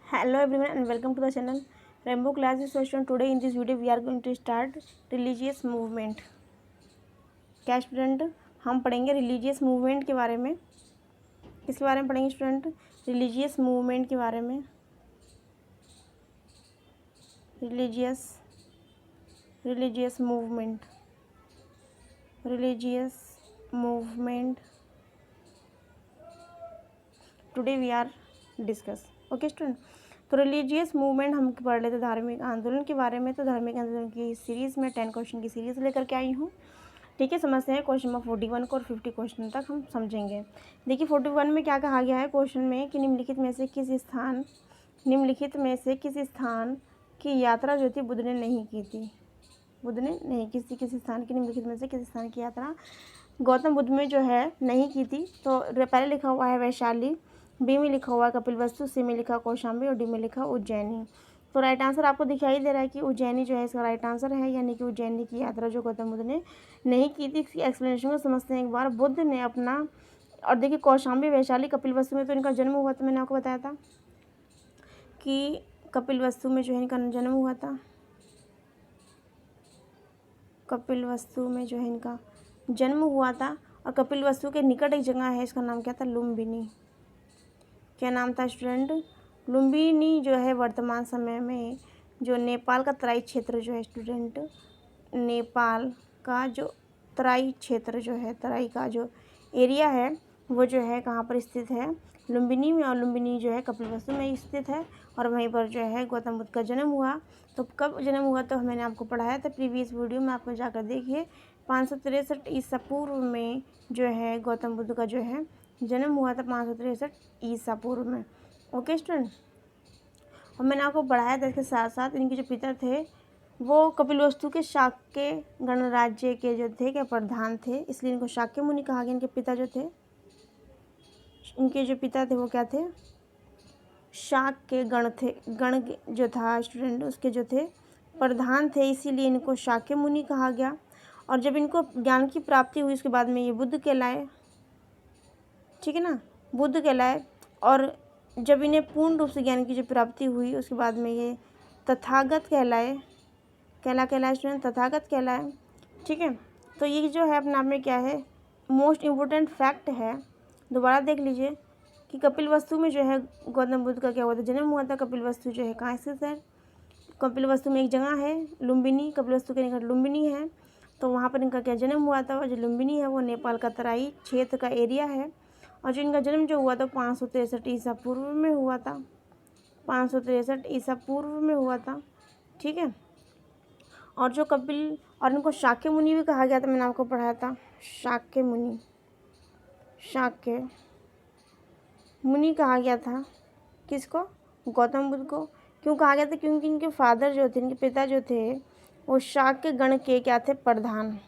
Hello everyone and welcome to the channel Rainbow Classes Session. Today in this video we are going to start religious movement. क्या student हम पढ़ेंगे religious movement के बारे में। किसके बारे में पढ़ेंगे स्टूडेंट? रिलीजियस मूवमेंट के बारे में। Religious movement today we are discuss. Okay student, तो रिलीजियस मूवमेंट हम पढ़ लेते धार्मिक आंदोलन के बारे में। तो धार्मिक आंदोलन की सीरीज़ में 10 क्वेश्चन की सीरीज़ लेकर के आई हूँ। ठीक है, समझते हैं क्वेश्चन नंबर 41 को और 50 क्वेश्चन तक हम समझेंगे। देखिए 41 में क्या कहा गया है क्वेश्चन में कि निम्नलिखित में से किस स्थान की यात्रा जो थी बुद्ध ने नहीं की थी। बुद्ध ने नहीं किस स्थान की, निम्नलिखित में से किस स्थान की यात्रा गौतम बुद्ध में जो है नहीं की थी। तो पहले लिखा हुआ है वैशाली, बी में लिखा हुआ है कपिलवस्तु, सी में लिखा कौशाम्बी और डी में लिखा उज्जैनी। तो राइट आंसर आपको दिखाई दे रहा है कि उज्जैनी जो है इसका राइट आंसर है, यानी कि उज्जैनी की यात्रा जो गौतम बुद्ध ने नहीं की थी। इसकी एक्सप्लेनेशन को समझते हैं एक बार। बुद्ध ने अपना, और देखिए कौशाम्बी, वैशाली, कपिलवस्तु में तो इनका जन्म हुआ था। मैंने आपको बताया था कि कपिलवस्तु में जो है इनका जन्म हुआ था। कपिलवस्तु में जो है इनका जन्म हुआ था और कपिलवस्तु के निकट एक जगह है, इसका नाम क्या था? लुम्बिनी। क्या नाम था स्टूडेंट? लुम्बिनी जो है वर्तमान समय में जो नेपाल का तराई क्षेत्र जो है स्टूडेंट, नेपाल का जो तराई क्षेत्र जो है, तराई का जो एरिया है वो जो है कहाँ पर स्थित है? लुम्बिनी में। और लुम्बिनी जो है कपिलवस्तु में स्थित है और वहीं पर जो है गौतम बुद्ध का जन्म हुआ। तो कब जन्म हुआ? तो मैंने आपको पढ़ाया था प्रीवियस वीडियो में, आपको जाकर देखिए। 563 ईसा पूर्व में जो है गौतम बुद्ध का जो है जन्म हुआ था, 563 ईसा पूर्व में। ओके स्टूडेंट, और मैंने आपको पढ़ाया था इसके साथ साथ इनके जो पिता थे वो कपिलवस्तु के शाक्य गणराज्य के जो थे क्या प्रधान थे, इसलिए इनको शाक्य मुनि कहा गया। इनके पिता जो थे, इनके जो पिता थे वो क्या थे? शाक्य गण थे। गण जो था स्टूडेंट उसके जो थे प्रधान थे, इसीलिए इनको शाक्य मुनि कहा गया। और जब इनको ज्ञान की प्राप्ति हुई उसके बाद में ये बुद्ध कहलाए। ठीक है ना, बुद्ध कहलाए। और जब इन्हें पूर्ण रूप से ज्ञान की जो प्राप्ति हुई उसके बाद में ये तथागत कहलाए। कहलाए स्टूडेंट, तथागत कहलाए। ठीक है, तो ये जो है अपने आप में क्या है, मोस्ट इम्पोर्टेंट फैक्ट है। दोबारा देख लीजिए कि कपिलवस्तु में जो है गौतम बुद्ध का क्या हुआ था? जन्म हुआ था। कपिलवस्तु जो है कहाँ स्थित है? कपिलवस्तु में एक जगह है लुम्बिनी, कपिलवस्तु के निकट लुम्बिनी है। तो वहाँ पर इनका क्या जन्म हुआ था? और जो लुम्बिनी है वो नेपाल का तराई क्षेत्र का एरिया है। और जो इनका जन्म जो हुआ था 563 ईसा पूर्व में हुआ था। 563 ईसा पूर्व में हुआ था। ठीक है, और जो कपिल, और इनको शाक्य मुनि भी कहा गया था, मैंने आपको पढ़ाया था। शाक्य मुनि कहा गया था। किसको? गौतम बुद्ध को। क्यों कहा गया था? क्योंकि इनके फादर जो थे, इनके पिता जो थे वो शाक्य गण के क्या थे? प्रधान।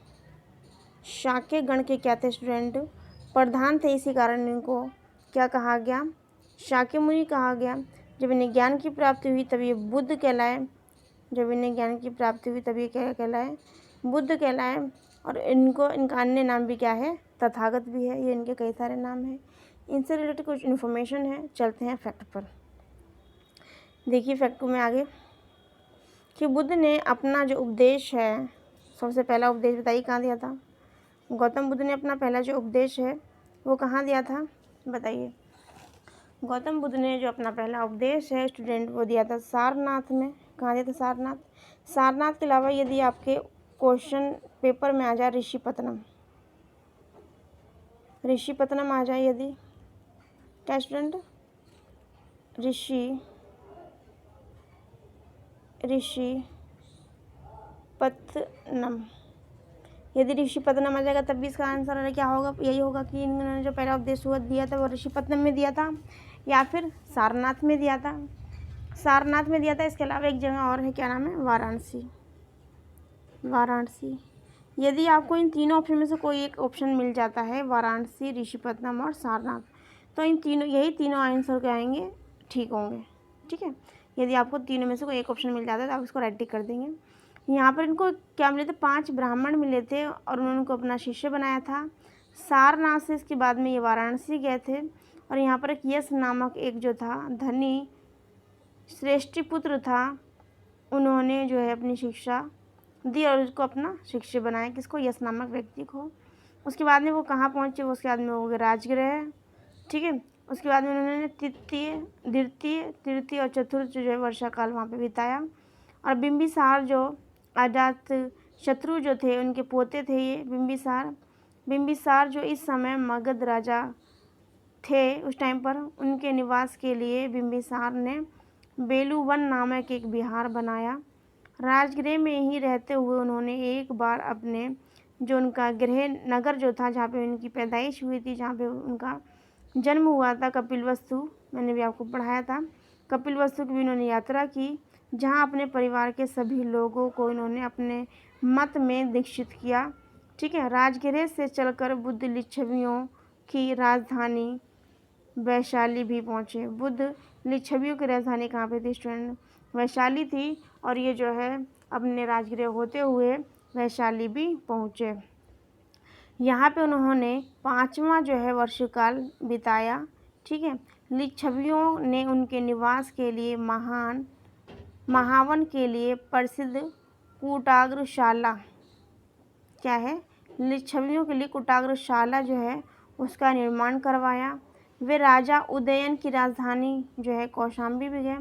शाक्य गण के क्या थे स्टूडेंट? प्रधान थे। इसी कारण इनको क्या कहा गया? शाक्य मुनि कहा गया। जब इन्हें ज्ञान की प्राप्ति हुई तब ये बुद्ध कहलाए। जब इन्हें ज्ञान की प्राप्ति हुई तब ये क्या कहलाए? बुद्ध कहलाए। और इनका अन्य नाम भी क्या है? तथागत भी है। ये इनके कई सारे नाम हैं। इनसे रिलेटेड कुछ इन्फॉर्मेशन है। चलते हैं फैक्ट पर। देखिए फैक्ट में आगे कि बुद्ध ने अपना जो उपदेश है, सबसे पहला उपदेश बताइए कहाँ दिया था? गौतम बुद्ध ने अपना पहला जो उपदेश है वो कहाँ दिया था? बताइए। गौतम बुद्ध ने जो अपना पहला उपदेश है स्टूडेंट वो दिया था सारनाथ में। कहाँ दिया था? सारनाथ के अलावा यदि आपके क्वेश्चन पेपर में आ जाए ऋषिपत्तनम आ जाए, यदि क्या स्टूडेंट? ऋषिपत्तनम, यदि ऋषिपत्तनम आ जाएगा तब भी इसका आंसर क्या होगा? यही होगा कि इन्होंने जो पहला उपदेश हुआ दिया था वो ऋषिपत्तनम में दिया था या फिर सारनाथ में दिया था। सारनाथ में दिया था। इसके अलावा एक जगह और है, क्या नाम है? वाराणसी। यदि आपको इन तीनों ऑप्शन में से कोई एक ऑप्शन मिल जाता है, वाराणसी, ऋषिपत्तनम और सारनाथ, तो यही तीनों आंसर क्या आएंगे? ठीक होंगे। ठीक है, यदि आपको तीनों में से कोई एक ऑप्शन मिल जाता है तो आप इसको राइट टिक कर देंगे। यहाँ पर इनको क्या मिले थे? 5 ब्राह्मण मिले थे और उन्होंने उनको अपना शिष्य बनाया था। सारनाथ से इसके बाद में ये वाराणसी गए थे और यहाँ पर एक यश नामक एक जो था धनी श्रेष्ठीपुत्र था, उन्होंने जो है अपनी शिक्षा दी और उसको अपना शिष्य बनाया, किसको? यश नामक व्यक्ति को। उसके बाद में वो कहाँ पहुँचे? उसके बाद में वो राजगृह, ठीक है। उसके बाद में उन्होंने तृतीय और चतुर्थ जो है वर्षा काल वहाँ पे बिताया। और बिंबिसार जो अजात शत्रु जो थे उनके पोते थे ये बिंबिसार जो इस समय मगध राजा थे उस टाइम पर, उनके निवास के लिए बिंबिसार ने बेलूवन नामक एक विहार बनाया। राजगृह में ही रहते हुए उन्होंने एक बार अपने जो उनका गृह नगर जो था, जहाँ पे उनकी पैदाइश हुई थी, जहाँ पे उनका जन्म हुआ था, कपिलवस्तु, मैंने भी आपको पढ़ाया था, कपिलवस्तु की भी उन्होंने यात्रा की, जहाँ अपने परिवार के सभी लोगों को इन्होंने अपने मत में दीक्षित किया, ठीक है। राजगृह से चलकर बुद्ध लिच्छवियों की राजधानी वैशाली भी पहुँचे। बुद्ध लिच्छवियों की राजधानी कहाँ पे थी स्टूडेंट? वैशाली थी। और ये जो है अपने राजगृह होते हुए वैशाली भी पहुँचे। यहाँ पे उन्होंने 5वां जो है वर्षकाल बिताया, ठीक है। लिच्छवियों ने उनके निवास के लिए महावन के लिए प्रसिद्ध कूटाग्रशाला, क्या है? लिच्छवियों के लिए कूटाग्रशाला जो है उसका निर्माण करवाया। वे राजा उदयन की राजधानी जो है कौशाम्बी भी गए।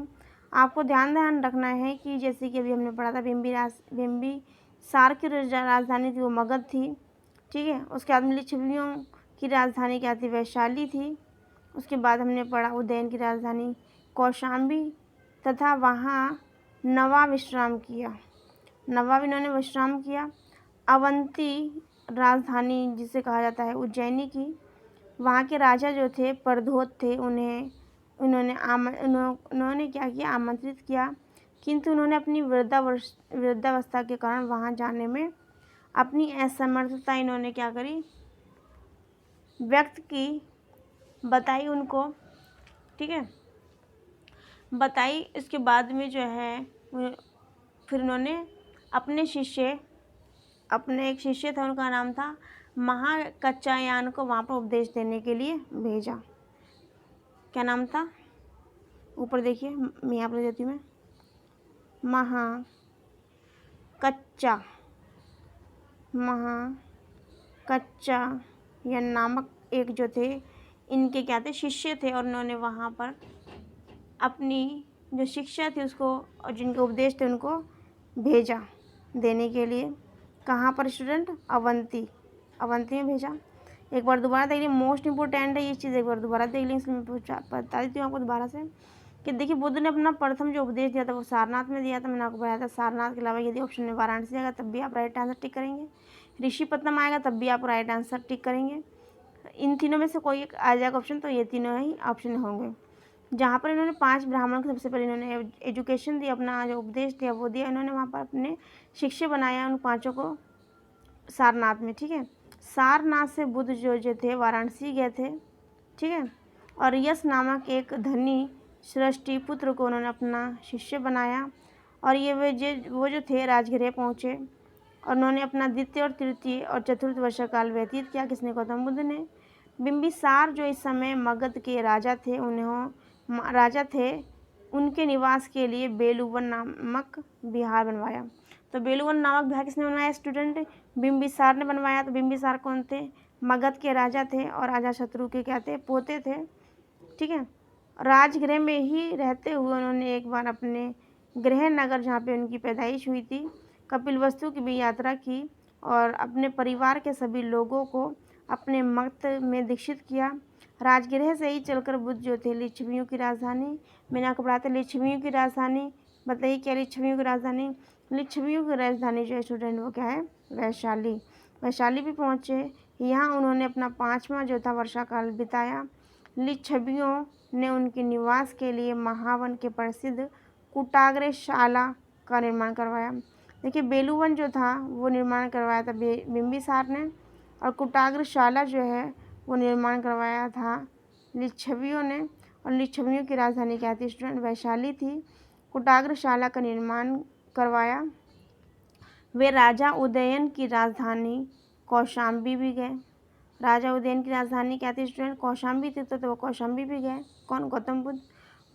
आपको ध्यान रखना है कि जैसे कि अभी हमने पढ़ा था बिंबिसार की राजधानी थी वो मगध थी, ठीक है। उसके बाद में लिच्छवियों की राजधानी क्या थी? वैशाली थी। उसके बाद हमने पढ़ा उदयन की राजधानी कौशाम्बी, तथा वहाँ नवाब इन्होंने विश्राम किया। अवंती राजधानी जिसे कहा जाता है उज्जैनी की, वहाँ के राजा जो थे प्रद्योत थे, उन्होंने क्या किया? आमंत्रित किया, किंतु उन्होंने अपनी वृद्धावस्था के कारण वहाँ जाने में अपनी असमर्थता इन्होंने क्या करी? व्यक्त की, बताई उनको, ठीक है, बताई। इसके बाद में जो है फिर उन्होंने अपने एक शिष्य था, उनका नाम था महाकच्चायान को वहाँ पर उपदेश देने के लिए भेजा। क्या नाम था? ऊपर देखिए, मैं यहाँ पर देती हूँ, मैं महाकच्चायन नामक एक जो थे इनके क्या थे? शिष्य थे। और उन्होंने वहाँ पर अपनी जो शिक्षा थी उसको और जिनके उपदेश थे उनको भेजा देने के लिए। कहाँ पर स्टूडेंट? अवंती में भेजा। एक बार दोबारा देख लीजिए, मोस्ट इंपॉर्टेंट है ये चीज़, एक बार दोबारा देख लीजिए। इसलिए मैं बता देती हूँ आपको दोबारा से कि देखिए, बुद्ध ने अपना प्रथम जो उपदेश दिया था वो सारनाथ में दिया था, मैंने आपको बताया था। सारनाथ के अलावा यदि ऑप्शन में वाराणसी आएगा तब भी आप राइट आंसर टिक करेंगे, ऋषिपत्तनम आएगा तब भी आप राइट आंसर टिक करेंगे। इन तीनों में से कोई एक आ जाएगा ऑप्शन, तो ये तीनों ही ऑप्शन होंगे। जहाँ पर इन्होंने 5 ब्राह्मणों को सबसे पहले इन्होंने एजुकेशन दी, अपना जो उपदेश दिया वो दिया इन्होंने, वहाँ पर अपने शिष्य बनाया उन 5 को सारनाथ में, ठीक है। सारनाथ से बुद्ध जो थे वाराणसी गए थे, ठीक है। और यश नामक एक धनी सृष्टि पुत्र को उन्होंने अपना शिष्य बनाया। और ये वो जो थे राजगृह पहुँचे और उन्होंने अपना द्वितीय और तृतीय और चतुर्थ वर्षकाल व्यतीत किया। किसने? गौतम बुद्ध ने। बिंबिसार जो इस समय मगध के राजा थे, उनके निवास के लिए बेलूवन नामक विहार बनवाया। तो बेलूवन नामक विहार किसने बनवाया स्टूडेंट? बिंबिसार ने बनवाया। तो बिंबिसार कौन थे? मगध के राजा थे और अजातशत्रु के क्या थे? पोते थे, ठीक है। राजगृह में ही रहते हुए उन्होंने एक बार अपने गृह नगर जहाँ पे उनकी पैदाइश हुई थी कपिलवस्तु की भी यात्रा की और अपने परिवार के सभी लोगों को अपने मत में दीक्षित किया। राजगृह से ही चलकर बुद्ध जो थे लिच्छवियों की राजधानी, मैंने आपको पढ़ा था लिच्छवियों की राजधानी, बताइए क्या लिच्छवियों की राजधानी? लिच्छवियों की राजधानी जो है स्टूडेंट वो क्या है? वैशाली भी पहुँचे। यहाँ उन्होंने अपना 5वां जो था वर्षाकाल बिताया। लिच्छवियों ने उनके निवास के लिए महावन के प्रसिद्ध कूटाग्रशाला का निर्माण करवाया। देखिए, बेलूवन जो था वो निर्माण करवाया था बिंबिसार ने, और कूटाग्रशाला जो है वो निर्माण करवाया था लिच्छवियों ने। और लिच्छवियों की राजधानी क्या थी स्टूडेंट? वैशाली थी। कूटाग्रशाला का निर्माण करवाया। वे राजा उदयन की राजधानी कौशाम्बी भी गए। राजा उदयन की राजधानी क्या थी स्टूडेंट? कौशाम्बी थी, तो वो कौशाम्बी भी गए। कौन? गौतम बुद्ध।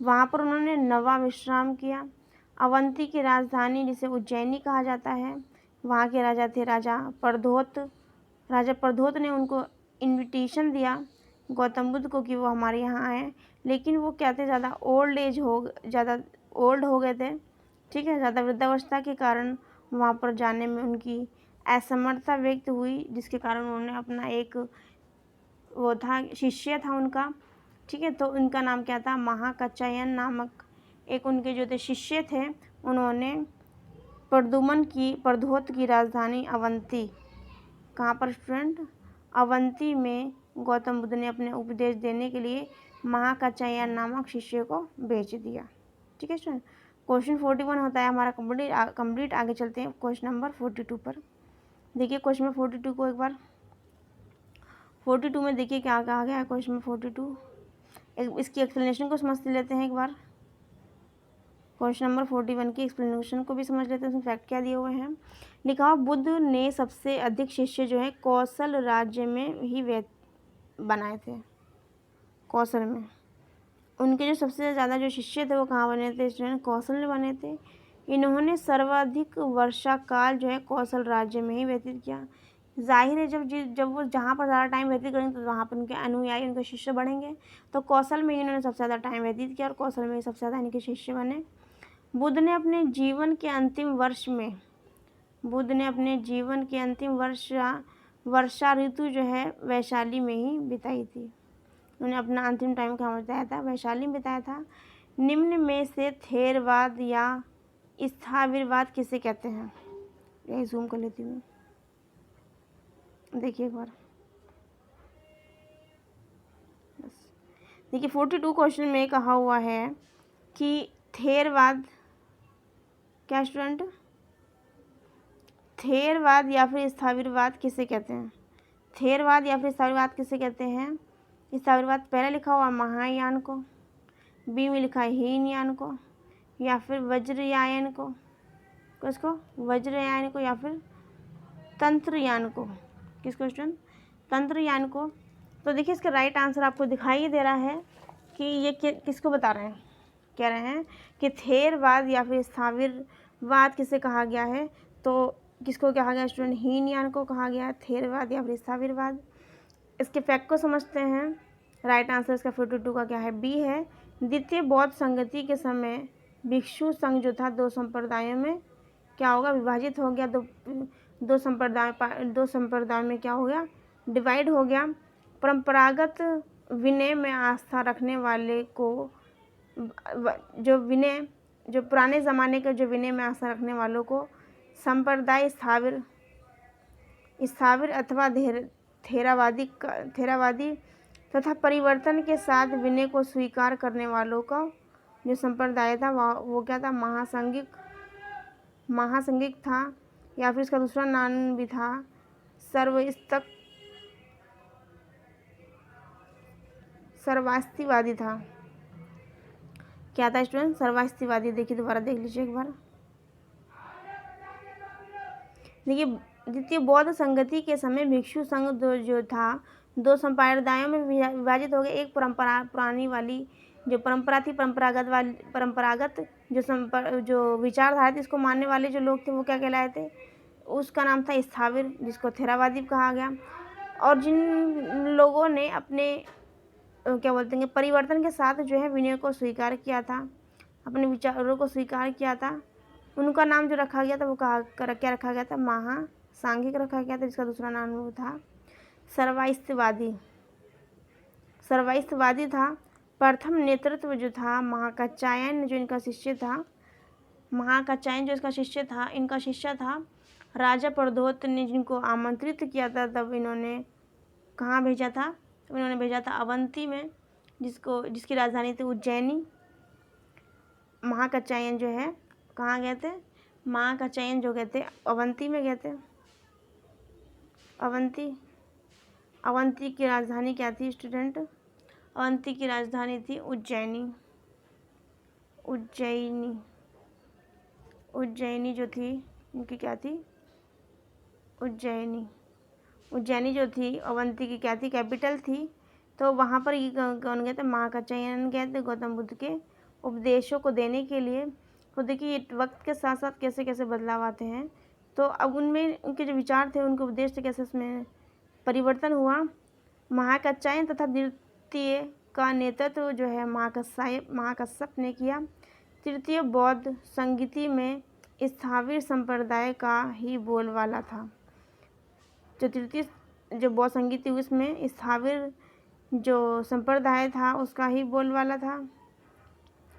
वहाँ पर उन्होंने नवा विश्राम किया। अवंती की राजधानी जिसे उज्जैनी कहा जाता है, वहाँ के राजा थे राजा प्रद्योत। राजा प्रद्योत ने उनको इनविटेशन दिया गौतम बुद्ध को कि वो हमारे यहाँ आए, लेकिन वो क्या थे, ज़्यादा ओल्ड हो गए थे, ठीक है, ज़्यादा वृद्धावस्था के कारण वहाँ पर जाने में उनकी असमर्थता व्यक्त हुई, जिसके कारण उन्होंने अपना एक वो था शिष्य था उनका, ठीक है, तो उनका नाम क्या था, महाकात्यायन नामक एक उनके जो थे शिष्य थे, उन्होंने प्रद्योत की राजधानी अवंती, कहाँ पर स्टूडेंट, अवंती में गौतम बुद्ध ने अपने उपदेश देने के लिए महाकात्यायन नामक शिष्य को भेज दिया। ठीक है स्टूडेंट, क्वेश्चन 41 होता है हमारा कंप्लीट। आगे चलते हैं क्वेश्चन नंबर 42 पर। देखिए क्वेश्चन नंबर 42 को एक बार, 42 में देखिए क्या कहा गया है क्वेश्चन नंबर 42। इसकी एक्सप्लेनेशन को समझ लेते हैं एक बार। क्वेश्चन नंबर 41 की एक्सप्लेनेशन को भी समझ लेते हैं, उसमें फैक्ट क्या दिए हुए हैं। लिखा हुआ, बुद्ध ने सबसे अधिक शिष्य जो है कौशल राज्य में ही बनाए थे। कौशल में उनके जो सबसे ज़्यादा जो शिष्य थे वो कहाँ बने थे स्टूडेंट, कौशल में बने थे। इन्होंने सर्वाधिक वर्षा काल जो है कौशल राज्य में ही व्यतीत किया। जाहिर है जब वो जहाँ पर ज़्यादा टाइम व्यतीत करेंगे तो वहाँ पर उनके अनुयायी उनके शिष्य बढ़ेंगे। तो कौशल में इन्होंने सबसे ज़्यादा टाइम व्यतीत किया और कौशल में ही सबसे ज़्यादा इनके शिष्य बने। बुद्ध ने अपने जीवन के अंतिम वर्षा ऋतु जो है वैशाली में ही बिताई थी। उन्होंने अपना अंतिम टाइम कहाँ बिताया था, वैशाली में बिताया था। निम्न में से थेरवाद या स्थाविरवाद किसे कहते हैं, यही जूम कर लेती हूँ, देखिए एक बार। बस देखिए 42 क्वेश्चन में कहा हुआ है कि थेरवाद, क्या स्टूडेंट, थेरवाद या फिर स्थाविरवाद किसे कहते हैं, थेरवाद या फिर स्थाविरवाद किसे कहते हैं। स्थाविरवाद पहले लिखा हुआ महायान को, बी में लिखा है हीनयान को, या फिर वज्रयान को, किसको, वज्रयान को, या फिर तंत्रयान को, किसको स्टूडेंट, तंत्रयान को। तो देखिए इसका राइट आंसर आपको दिखाई दे रहा है कि ये किसको बता रहे हैं, कह रहे हैं कि थेरवाद या फिर स्थाविरवाद किसे कहा गया है। तो किसको कहा गया स्टूडेंट, हीनयान को कहा गया है थेरवाद या फिर स्थाविरवाद। इसके फैक्ट को समझते हैं। राइट आंसर इसका 42 का क्या है, बी है। द्वितीय बौद्ध संगति के समय भिक्षु संघ जो था दो संप्रदायों में क्या होगा, विभाजित हो गया। दो संप्रदाय में क्या हो गया, डिवाइड हो गया। परंपरागत विनय में आस्था रखने वाले को जो पुराने ज़माने के जो विनय में आस्था रखने वालों को संप्रदाय स्थाविर अथवा थेरावादी तथा परिवर्तन के साथ विनय को स्वीकार करने वालों का जो संप्रदाय था वो क्या था, महासंघिक था, या फिर इसका दूसरा नाम भी था सर्वास्तिवादी था। क्या था स्टूडेंट, सर्वास्तिवादी। देखिए दोबारा देख लीजिए एक बार। देखिए द्वितीय बौद्ध संगति के समय भिक्षु संघ जो था दो संप्रदायों में विभाजित हो गए। एक पुरानी वाली जो परंपरा थी, परंपरागत जो विचारधारा थी, इसको मानने वाले जो लोग थे वो क्या कहलाए थे, उसका नाम था स्थाविर, जिसको थेरावादी कहा गया। और जिन लोगों ने अपने क्या बोलते हैं परिवर्तन के साथ जो है विनय को स्वीकार किया था, अपने विचारों को स्वीकार किया था, उनका नाम जो रखा गया था वो क्या रखा गया था, महासांघिक रखा गया था, जिसका दूसरा नाम वो था सर्वास्तिवादी था। प्रथम नेतृत्व जो था महाकात्यायन जो इनका शिष्य था, महाकात्यायन जो इसका शिष्य था, इनका शिष्य था राजा प्रद्योत ने जिनको आमंत्रित किया था, तब इन्होंने कहाँ भेजा था, तो इन्होंने भेजा था अवंती में, जिसकी राजधानी थी उज्जैनी। महाकात्यायन जो है कहाँ गए थे, महाकात्यायन जो गए थे अवंती में गए थे। अवंती की राजधानी क्या थी स्टूडेंट, अवंती की राजधानी थी उज्जैनी जो थी इनकी क्या थी, उज्जैनी जो थी अवंती की क्या थी, कैपिटल थी। तो वहाँ पर कौन गए थे, महाकात्यायन गए थे गौतम बुद्ध के उपदेशों को देने के लिए। तो देखिए वक्त के साथ साथ कैसे कैसे बदलाव आते हैं। तो अब उनमें उनके जो विचार थे, उनके उपदेश थे, कैसे उसमें परिवर्तन हुआ। महाकात्यायन तथा द्वितीय का नेतृत्व जो है महाकश्यप ने किया। तृतीय बौद्ध संगीति में स्थाविर संप्रदाय का ही बोलबाला था। जो तृतीय जो बौद्ध संगीति उसमें स्थाविर जो संप्रदाय था उसका ही बोलबाला था,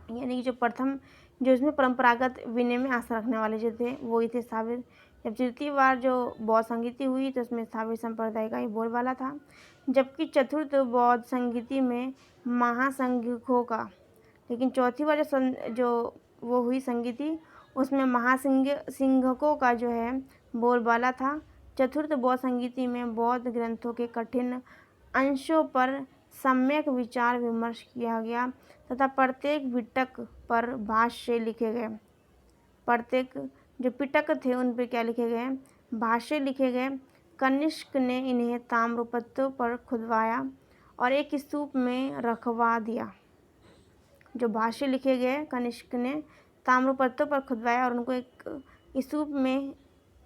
यानी कि जो प्रथम जो इसमें परंपरागत विनय में आस्था रखने वाले जो थे वो ही थे स्थाविर। जब तृतीय बार जो बौद्ध संगीति हुई तो उसमें स्थाविर संप्रदाय का ही बोलबाला था। जबकि चतुर्थ बौद्ध संगीति में महासंघिकों का, लेकिन चौथी बार जो वो हुई संगीति उसमें महासिंघकों का जो है बोलबाला था। चतुर्थ बौद्ध संगीति में बौद्ध ग्रंथों के कठिन अंशों पर सम्यक विचार विमर्श किया गया तथा प्रत्येक पिटक पर भाष्य लिखे गए। प्रत्येक जो पिटक थे उन पे क्या लिखे गए, भाष्य लिखे गए। कनिष्क ने इन्हें ताम्रपत्रों पर खुदवाया और एक स्तूप में रखवा दिया। जो भाष्य लिखे गए कनिष्क ने ताम्रपत्रों पर खुदवाया और उनको एक स्तूप में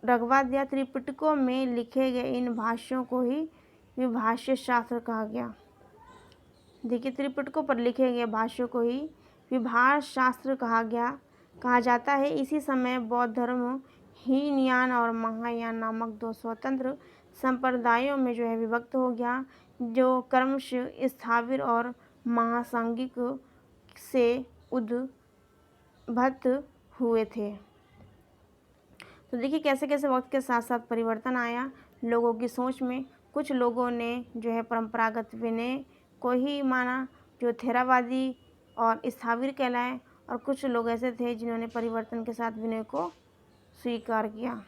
रखवा दिया। त्रिपिटकों में लिखे गए इन भाष्यों को ही विभाष्य शास्त्र कहा गया। देखिए त्रिपिटकों पर लिखे गए भाष्यों को ही विभाष्य शास्त्र कहा जाता है। इसी समय बौद्ध धर्म हीनयान और महायान नामक दो स्वतंत्र संप्रदायों में जो है विभक्त हो गया, जो क्रमशः स्थाविर और महासांगिक से उद्भूत हुए थे। तो देखिए कैसे कैसे वक्त के साथ साथ परिवर्तन आया लोगों की सोच में। कुछ लोगों ने जो है परंपरागत विनय को ही माना जो थेरावादी और स्थाविर कहलाए, और कुछ लोग ऐसे थे जिन्होंने परिवर्तन के साथ विनय को स्वीकार किया।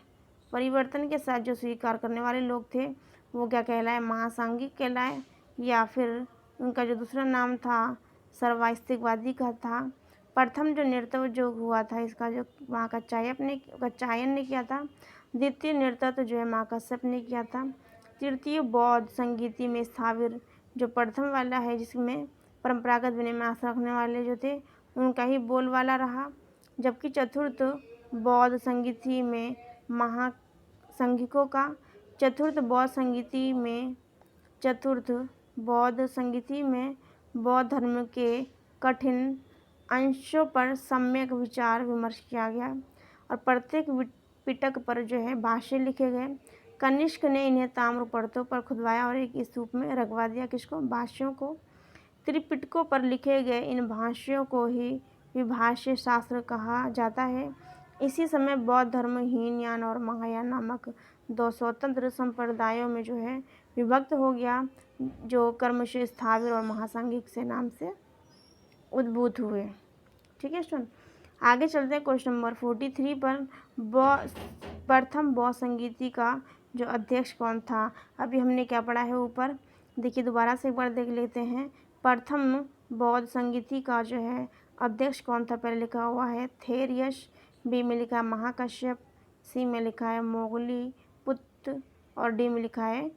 परिवर्तन के साथ जो स्वीकार करने वाले लोग थे वो क्या कहलाए, महासांगिक कहलाए, या फिर उनका जो दूसरा नाम था सर्वास्तिकवादी का था। प्रथम जो नेतृत्व जो हुआ था इसका जो महाकात्यायन ने किया था। द्वितीय नेतृत्व जो है महाकश्यप ने किया था। तृतीय बौद्ध संगीति में स्थाविर जो प्रथम वाला है जिसमें परंपरागत विनय में आस्था रखने वाले जो थे उनका ही बोलबाला रहा। जबकि चतुर्थ बौद्ध संगीति में महासंघिकों का। चतुर्थ बौद्ध संगीति में बौद्ध धर्म के कठिन अंशों पर सम्यक विचार विमर्श किया गया और प्रत्येक पिटक पर जो है भाष्य लिखे गए। कनिष्क ने इन्हें ताम्रपत्रों पर खुदवाया और एक स्तूप में रखवा दिया। किसको, भाष्यों को। त्रिपिटकों पर लिखे गए इन भाष्यों को ही विभाष्य शास्त्र कहा जाता है। इसी समय बौद्ध धर्म हीनयान और महायान नामक दो स्वतंत्र संप्रदायों में जो है विभक्त हो गया, जो क्रमशः स्थाविर और महासांगिक से नाम से उद्भूत हुए। ठीक है स्टूडेंट, आगे चलते हैं क्वेश्चन नंबर 43 पर। प्रथम बौद्ध संगीति का जो अध्यक्ष कौन था। अभी हमने क्या पढ़ा है ऊपर, देखिए दोबारा से एक बार देख लेते हैं। प्रथम बौद्ध संगीति का जो है अध्यक्ष कौन था। पहले लिखा हुआ है थेरियस, बी में लिखा है महाकश्यप, सी में लिखा है मोगली पुत्र और डी में लिखा है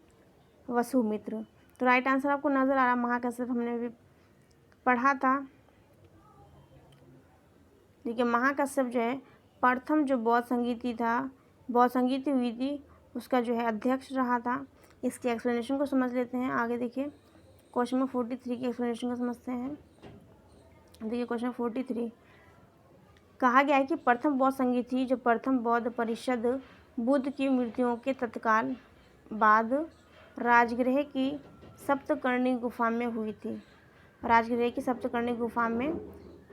वसुमित्र। तो राइट आंसर आपको नज़र आ रहा, महाकश्यप हमने भी पढ़ा था। देखिए महाकश्यप जो है प्रथम जो बौद्ध संगीति हुई थी उसका जो है अध्यक्ष रहा था। इसके एक्सप्लेनेशन को समझ लेते हैं। आगे देखिए क्वेश्चन नंबर 43 की एक्सप्लेनेशन को समझते हैं। देखिए क्वेश्चन 43 कहा गया है कि प्रथम बौद्ध संगीति जो प्रथम बौद्ध परिषद बुद्ध की मृत्युओं के तत्काल बाद राजगृह की सप्तकर्णी गुफा में हुई थी। राजगृह की सप्तकर्णी गुफा में,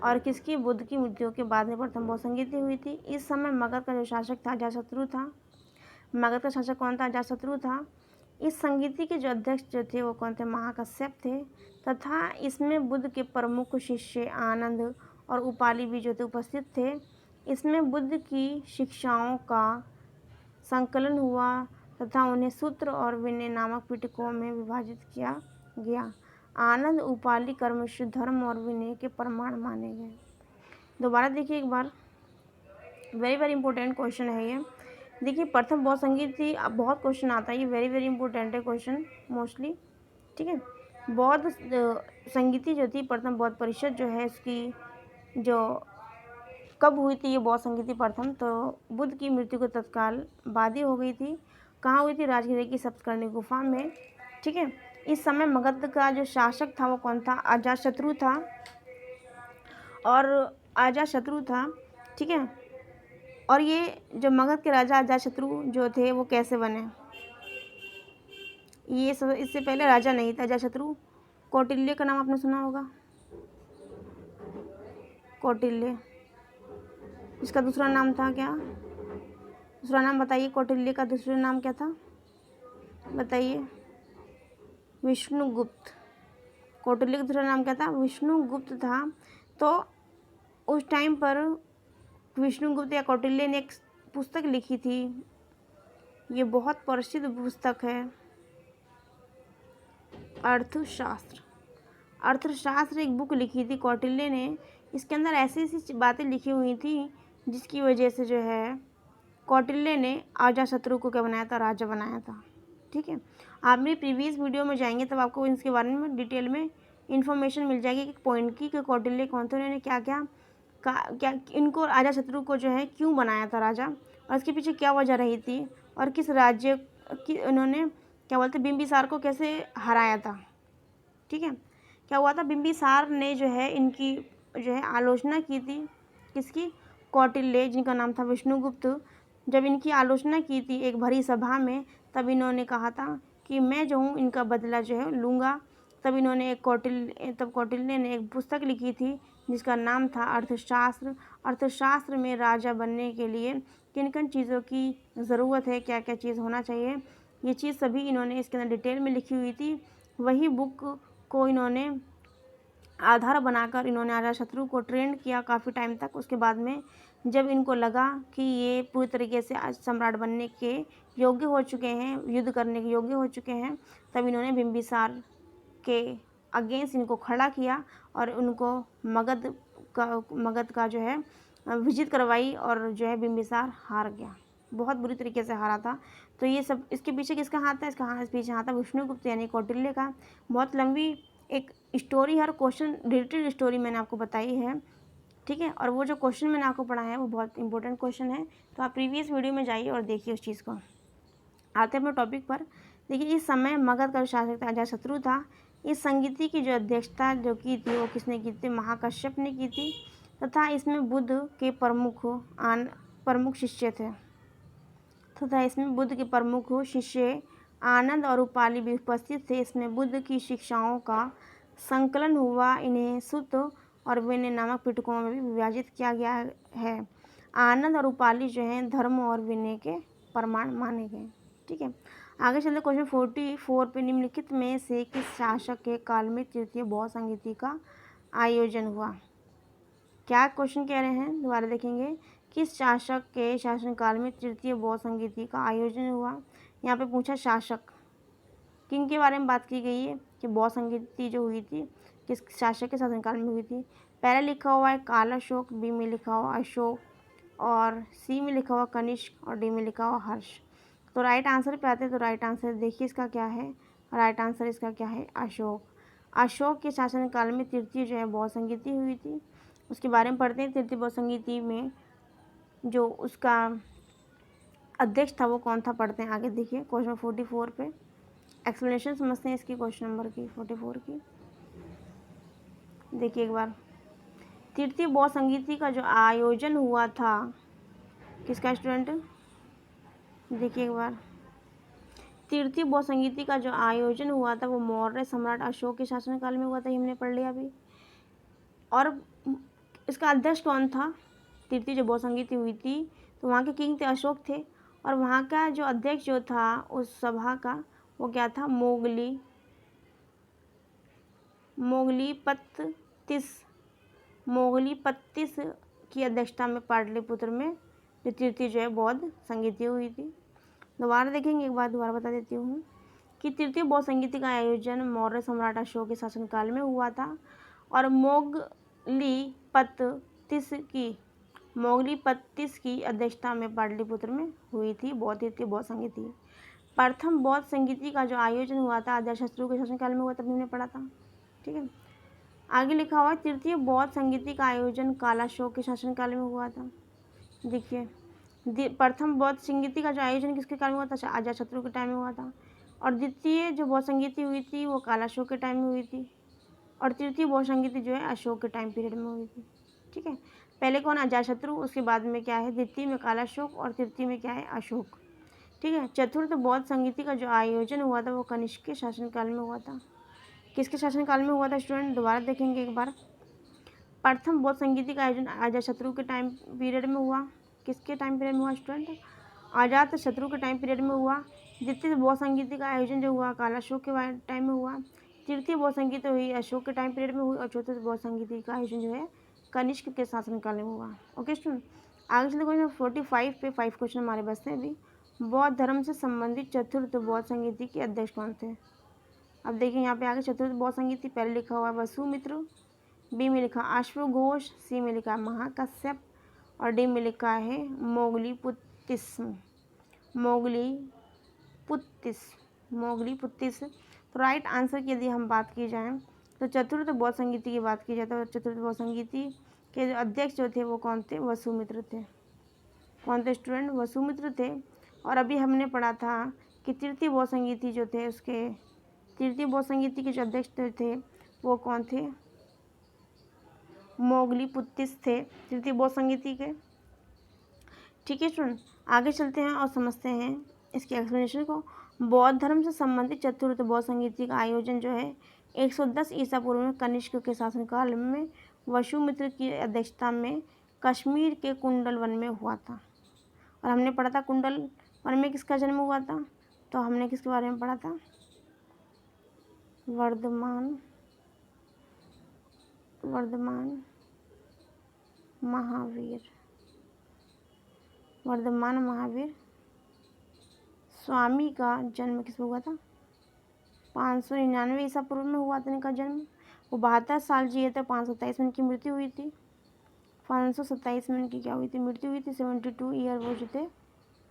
और किसकी, बुद्ध की मृत्यु के बाद में प्रथम बौद्ध संगीति हुई थी। इस समय मगध का जो शासक था अजातशत्रु था। मगध का शासक कौन था, अजातशत्रु था। इस संगीति के जो अध्यक्ष जो थे वो कौन थे, महाकश्यप थे। तथा इसमें बुद्ध के प्रमुख शिष्य आनंद और उपाली भी जो थे उपस्थित थे। इसमें बुद्ध की शिक्षाओं का संकलन हुआ तथा उन्हें सूत्र और विनय नामक पिटकों में विभाजित किया गया। आनंद उपाली कर्मश धर्म और विनय के प्रमाण माने गए। दोबारा देखिए एक बार, वेरी वेरी इंपॉर्टेंट क्वेश्चन है ये। देखिए प्रथम बौद्ध संगीति, अब बहुत क्वेश्चन आता है, ये वेरी वेरी इंपॉर्टेंट है क्वेश्चन मोस्टली। ठीक है, बौद्ध संगीति जो थी प्रथम बौद्ध परिषद जो है इसकी जो कब हुई थी ये बौद्ध संगीति प्रथम, तो बुद्ध की मृत्यु को तत्काल बाद ही हो गई थी। कहाँ हुई थी? राजगीर की सप्तकर्णी गुफा में। ठीक है। इस समय मगध का जो शासक था वो कौन था? अजातशत्रु था। और अजातशत्रु था। ठीक है। और ये जो मगध के राजा अजातशत्रु जो थे वो कैसे बने? ये सब इससे पहले राजा नहीं था अजातशत्रु। कौटिल्य का नाम आपने सुना होगा, कौटिल्य। इसका दूसरा नाम था क्या? दूसरा नाम बताइए, कौटिल्य का दूसरा नाम क्या था? बताइए। विष्णुगुप्त। कौटिल्य का दूसरा नाम क्या था? विष्णुगुप्त था। तो उस टाइम पर विष्णुगुप्त या कौटिल्य ने एक पुस्तक लिखी थी, ये बहुत प्रसिद्ध पुस्तक है, अर्थशास्त्र। अर्थशास्त्र एक बुक लिखी थी कौटिल्य ने। इसके अंदर ऐसी ऐसी बातें लिखी हुई थी जिसकी वजह से जो है कौटिल्य ने अजातशत्रु को क्या बनाया था? राजा बनाया था। ठीक है। आप मेरी प्रीवियस वीडियो में जाएंगे तब आपको इसके बारे में डिटेल में इन्फॉर्मेशन मिल जाएगी कि पॉइंट की कि कौटिल्य कौन थे, उन्होंने क्या क्या क्या इनको अजातशत्रु को जो है क्यों बनाया था राजा, और इसके पीछे क्या वजह रही थी, और किस राज्य की उन्होंने क्या बोलते बिंबिसार को कैसे हराया था। ठीक है। क्या हुआ था? बिंबिसार ने जो है इनकी जो है आलोचना की थी। किसकी? कौटिल्य, जिनका नाम था विष्णुगुप्त। जब इनकी आलोचना की थी एक भरी सभा में, तब इन्होंने कहा था कि मैं जो हूँ इनका बदला जो है लूँगा। तब इन्होंने कौटिल्य ने एक पुस्तक लिखी थी जिसका नाम था अर्थशास्त्र। अर्थशास्त्र में राजा बनने के लिए किन किन चीज़ों की ज़रूरत है, क्या क्या चीज़ होना चाहिए, ये चीज़ सभी इन्होंने इसके अंदर डिटेल में लिखी हुई थी। वही बुक को इन्होंने आधार बनाकर इन्होंने अजातशत्रु को ट्रेंड किया काफ़ी टाइम तक। उसके बाद में जब इनको लगा कि ये पूरी तरीके से आज सम्राट बनने के योग्य हो चुके हैं, युद्ध करने के योग्य हो चुके हैं, तब इन्होंने बिंबिसार के अगेंस्ट इनको खड़ा किया और उनको मगध का जो है विजित करवाई, और जो है बिंबिसार हार गया, बहुत बुरी तरीके से हारा था। तो ये सब इसके पीछे किसका हाथ है? इसका हाथ पीछे हाथ है विष्णुगुप्त यानी कौटिल्य का। बहुत लंबी एक स्टोरी, हर क्वेश्चन रिलेटेड स्टोरी मैंने आपको बताई है। ठीक है। और वो जो क्वेश्चन मैंने आपको पढ़ा है वो बहुत इंपॉर्टेंट क्वेश्चन है, तो आप प्रीवियस वीडियो में जाइए और देखिए उस चीज़ को। आते हैं अपने टॉपिक पर। देखिए, इस समय मगध का शासक अजातशत्रु था। इस संगीति की जो अध्यक्षता जो की थी वो किसने की थी? महाकश्यप ने की थी। तथा इसमें बुद्ध के प्रमुख शिष्य थे। तथा इसमें बुद्ध के प्रमुख शिष्य आनंद और उपाली भी उपस्थित थे। इसमें बुद्ध की शिक्षाओं का संकलन हुआ। इन्हें सुत्त और विनय नामक पिटकों में भी विभाजित किया गया है। आनंद और उपाली जो हैं धर्म और विनय के प्रमाण माने गए। ठीक है। आगे चलते क्वेश्चन 44 पे, निम्नलिखित में से किस शासक के काल में तृतीय बौद्ध संगीति का आयोजन हुआ? क्या क्वेश्चन कह रहे हैं? दोबारा देखेंगे। किस शासक के शासनकाल में तृतीय बौद्ध संगीति का आयोजन हुआ? यहाँ पे पूछा शासक, किन के बारे में बात की गई है कि बौद्ध संगीति जो हुई थी किस शासक के शासनकाल में हुई थी? पहले लिखा हुआ है काल अशोक, बी में लिखा हुआ अशोक, और सी में लिखा हुआ कनिष्क, और डी में लिखा हुआ हर्ष। तो राइट आंसर पे आते हैं। तो राइट आंसर देखिए इसका क्या है? राइट आंसर इसका क्या है? अशोक। अशोक के शासनकाल में तृतीय जो है बौद्ध संगीति हुई थी। उसके बारे में पढ़ते हैं। तृतीय बौद्ध संगीति में जो उसका अध्यक्ष था वो कौन था? पढ़ते हैं आगे। देखिए क्वेश्चन 44 पे एक्सप्लेनेशन समझते हैं इसकी, क्वेश्चन नंबर की 44 की। देखिए एक बार, तृतीय बौद्ध संगीति का जो आयोजन हुआ था किसका स्टूडेंट? देखिए एक बार, तृतीय बौद्ध संगीति का जो आयोजन हुआ था वो मौर्य सम्राट अशोक के शासनकाल में हुआ था। हमने पढ़ लिया अभी। और इसका अध्यक्ष कौन था? तृतीय जो बौद्ध संगीति हुई थी तो वहाँ के किंग थे, अशोक थे। और वहाँ का जो अध्यक्ष जो था उस सभा का वो क्या था? मोगलीपत्तिस की अध्यक्षता में पाटलिपुत्र में जो तृतीय जो है बौद्ध संगीति हुई थी। दोबारा देखेंगे एक बार, दोबारा बता देती हूँ कि तृतीय बौद्ध संगीति का आयोजन मौर्य सम्राट अशोक के शासनकाल में हुआ था। और मोगलीपत्तिस की अध्यक्षता में पाटलिपुत्र में हुई थी तृतीय बौद्ध संगीति। प्रथम बौद्ध संगीति का जो आयोजन हुआ था अजातशत्रु के शासनकाल में हुआ, तब हमने पढ़ा था। ठीक है। आगे लिखा हुआ है तृतीय बौद्ध संगीति का आयोजन कालाशोक के शासनकाल में हुआ था। देखिए प्रथम बौद्ध संगीति का जो आयोजन किसके काल में हुआ था? अजातशत्रु के टाइम में हुआ था। और द्वितीय जो बौद्ध संगीति हुई थी वो कालाशोक के टाइम में हुई थी। और तृतीय बौद्ध संगीति जो है अशोक के टाइम पीरियड में हुई थी। ठीक है, पहले कौन? अजातशत्रु, उसके बाद में क्या है? द्वितीय में कालाशोक और तृतीय में क्या है? अशोक। ठीक है, चतुर्थ बौद्ध संगीति का जो आयोजन हुआ था वो कनिष्क के शासनकाल में हुआ था। किसके शासनकाल में हुआ था स्टूडेंट? दोबारा देखेंगे एक बार। प्रथम बौद्ध संगीति का आयोजन अजातशत्रु के टाइम पीरियड में हुआ। किसके टाइम पीरियड में हुआ स्टूडेंट? अजातशत्रु के टाइम पीरियड में हुआ। द्वितीय बौद्ध संगीति का आयोजन जो हुआ कालाशोक के टाइम में हुआ। तृतीय बौद्ध संगीति हुई अशोक के टाइम पीरियड में हुई। और चौथे बौद्ध संगीति का आयोजन जो है कनिष्क के शासनकाल में हुआ। ओके स्टूडेंट, आगे चलते क्वेश्चन 45 पे 5 क्वेश्चन हमारे बचते हैं अभी। बौद्ध धर्म से संबंधित चतुर्थ बौद्ध संगीति के अध्यक्ष कौन थे? अब देखिए यहाँ पे आगे चतुर्थ बौद्ध संगीति पहले लिखा हुआ है वसुमित्र, बी में लिखा अश्वघोष, सी में लिखा महाकश्यप और डी में लिखा है मोगलीपुत्तिस। तो राइट आंसर की यदि हम बात की जाए तो चतुर्थ बौद्ध संगीति की बात की जाए तो चतुर्थ बौद्ध संगीति के जो अध्यक्ष जो थे वो कौन थे? वसुमित्र थे। कौन थे स्टूडेंट? वसुमित्र थे। और अभी हमने पढ़ा था कि तृतीय बौद्ध संगीति जो थे उसके तृतीय बौद्ध संगीति के जो अध्यक्ष थे वो कौन थे? मोगलीपुत्तिस थे तृतीय बौद्ध संगीति के। ठीक है स्टूडेंट, आगे चलते हैं और समझते हैं इसके एक्सप्लेनेशन को। बौद्ध धर्म से संबंधित चतुर्थ बौद्ध संगीति का आयोजन जो है 110 ईसा पूर्व में कनिष्क के शासनकाल में वसुमित्र की अध्यक्षता में कश्मीर के कुंडल वन में हुआ था। और हमने पढ़ा था कुंडल वन में किसका जन्म हुआ था? तो हमने किसके बारे में पढ़ा था? वर्धमान महावीर स्वामी का जन्म किसमें हुआ था? 599 ईसा पूर्व में हुआ था इनका जन्म। वो 72 साल जिए थे। 527 में इनकी मृत्यु हुई थी। 527 में इनकी क्या हुई थी? मृत्यु हुई थी। 72 ईयर वो जो थे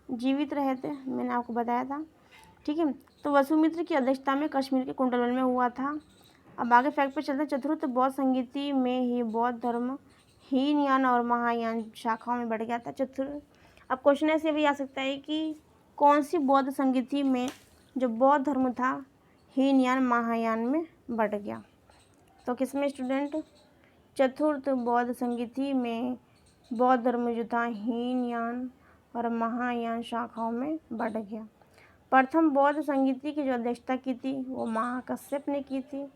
जीवित रहे थे, मैंने आपको बताया था। ठीक है, तो वसुमित्र की अध्यक्षता में कश्मीर के कुंडलवन में हुआ था। अब आगे फैक्ट पे चलते हैं। चतुर्थ बौद्ध संगीति में ही बौद्ध धर्म हीनयान और महायान शाखाओं में बढ़ गया था। अब क्वेश्चन ऐसे भी आ सकता है कि कौन सी बौद्ध संगीति में जो बौद्ध धर्म था हीनयान महायान में बढ़ गया? तो किसमें स्टूडेंट? चतुर्थ बौद्ध संगीति में बौद्ध धर्म जो था हीनयान और महायान शाखाओं में बढ़ गया। प्रथम बौद्ध संगीति की जो अध्यक्षता की थी वो महाकश्यप ने की थी।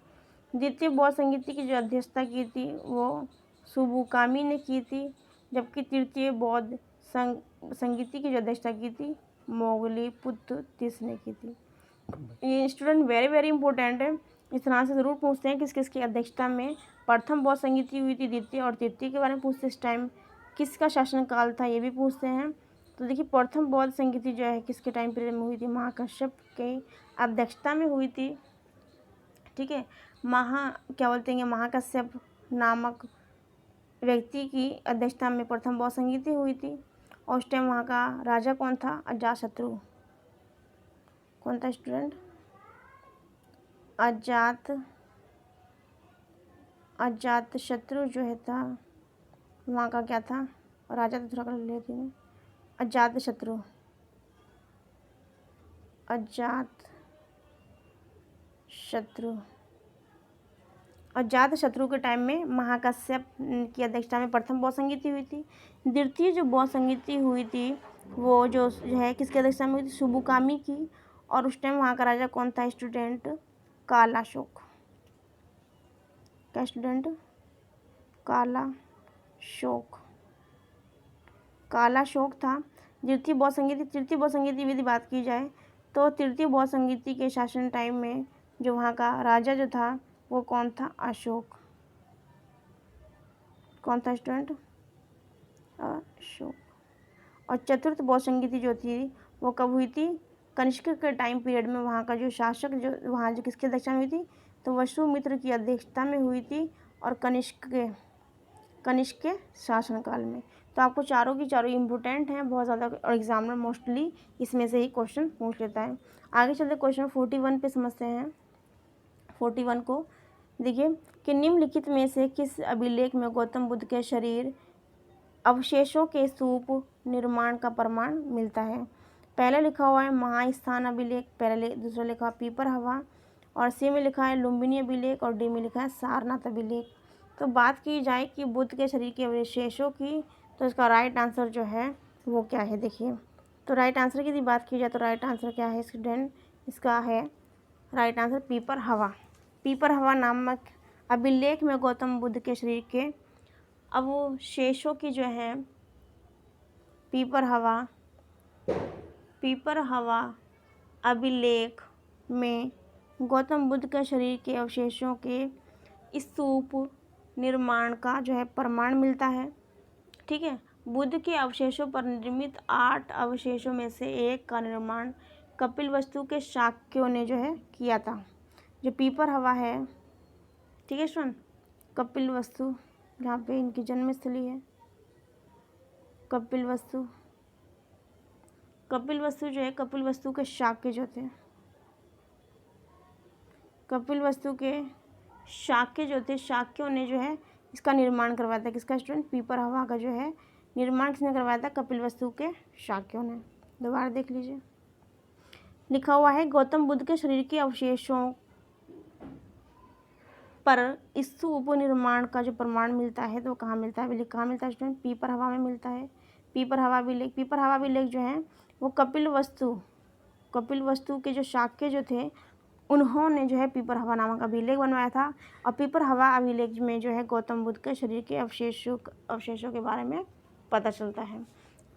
द्वितीय बौद्ध संगीति की जो अध्यक्षता की थी वो सुबुकामी ने की थी। जबकि तृतीय बौद्ध संगीति की जो अध्यक्षता की थी मोगलीपुत्तिस ने की थी। ये स्टूडेंट वेरी वेरी इंपॉर्टेंट है, इस तरह से ज़रूर पूछते हैं किस किसकी अध्यक्षता में प्रथम बौद्ध संगीति हुई थी, द्वितीय और तृतीय के बारे में पूछते। इस टाइम किसका शासनकाल था ये भी पूछते हैं। तो देखिए प्रथम बौद्ध संगीति जो है किसके टाइम पीरियड में हुई थी? महाकश्यप के अध्यक्षता में हुई थी। ठीक है, क्या बोलते हैं, महाकश्यप नामक व्यक्ति की अध्यक्षता में प्रथम बौद्ध संगीति हुई थी। और उस टाइम वहाँ का राजा कौन था? अजातशत्रु। कौन था स्टूडेंट? अजातशत्रु जो है था वहाँ का क्या था? राजा तो थोड़ा कर लेती हूँ। अजातशत्रु के टाइम में महाकश्यप की अध्यक्षता में प्रथम बौद्ध संगीति हुई थी। द्वितीय जो बौद्ध संगीति हुई थी वो जो है किसकी अध्यक्षता में हुई थी? सुबुकामी की। और उस टाइम वहाँ का राजा कौन था स्टूडेंट? कालाशोक। क्या स्टूडेंट? कालाशोक था। तृतीय बौद्ध संगीति यदि बात की जाए तो तृतीय बौद्ध संगीति के शासन टाइम में जो वहाँ का राजा जो था वो कौन था? अशोक। कौन था स्टूडेंट? अशोक। और चतुर्थ बौद्ध संगीति जो थी वो कब हुई थी? कनिष्क के टाइम पीरियड में। वहाँ का जो शासक जो किसकी अध्यक्षता में हुई थी? तो वसुमित्र की अध्यक्षता में हुई थी और कनिष्क के शासनकाल में। तो आपको चारों की चारों इम्पोर्टेंट हैं बहुत ज़्यादा, और एग्जामिनर मोस्टली इसमें से ही क्वेश्चन पूछ लेता है। आगे चलते क्वेश्चन 41 पे समझते हैं। 41 को देखिए, कि निम्नलिखित में से किस अभिलेख में गौतम बुद्ध के शरीर अवशेषों के स्तूप निर्माण का प्रमाण मिलता है? पहले लिखा हुआ है महास्थान अभिलेख, पहले दूसरा लिखा हुआ पीपर हवा, और सी में लिखा है लुम्बिनी अभिलेख, और डी में लिखा है सारनाथ अभिलेख। तो बात की जाए कि बुद्ध के शरीर के अवशेषों की, तो इसका राइट आंसर जो है वो क्या है, देखिए। तो राइट आंसर की यदि बात की जाए तो राइट आंसर क्या है स्टूडेंट, इसका है राइट आंसर पीपर हवा। पीपर हवा नामक अभिलेख में गौतम बुद्ध के शरीर के अवशेषों की जो है पीपर हवा अभिलेख में गौतम बुद्ध के शरीर के अवशेषों के स्तूप निर्माण का जो है प्रमाण मिलता है। ठीक है, बुद्ध के अवशेषों पर निर्मित 8 अवशेषों में से एक का निर्माण कपिलवस्तु के शाक्यों ने जो है किया था। जो पीपर हवा है, ठीक है स्टूडेंट, कपिलवस्तु जहाँ पे इनकी जन्मस्थली है, कपिलवस्तु जो है कपिलवस्तु के शाक्य जो थे, कपिलवस्तु के शाक्य जो थे, शाक्यों ने जो है इसका निर्माण करवाया था। किसका स्टूडेंट? पीपर हवा का जो है निर्माण किसने करवाया था? कपिलवस्तु के शाक्यों ने। दोबारा देख लीजिए, लिखा हुआ है गौतम बुद्ध के शरीर के अवशेषों पर स्तूप निर्माण का जो प्रमाण मिलता है तो कहाँ मिलता है? अभिलेख कहाँ मिलता है स्टूडेंट? पीपर हवा में मिलता है। पीपर हवा अभिलेख, पीपर हवा अभिलेख जो है वो कपिलवस्तु के जो शाक्य जो थे उन्होंने जो है पीपर हवा नामक अभिलेख बनवाया था। और पीपर हवा अभिलेख में जो है गौतम बुद्ध के शरीर के अवशेषों के बारे में पता चलता है।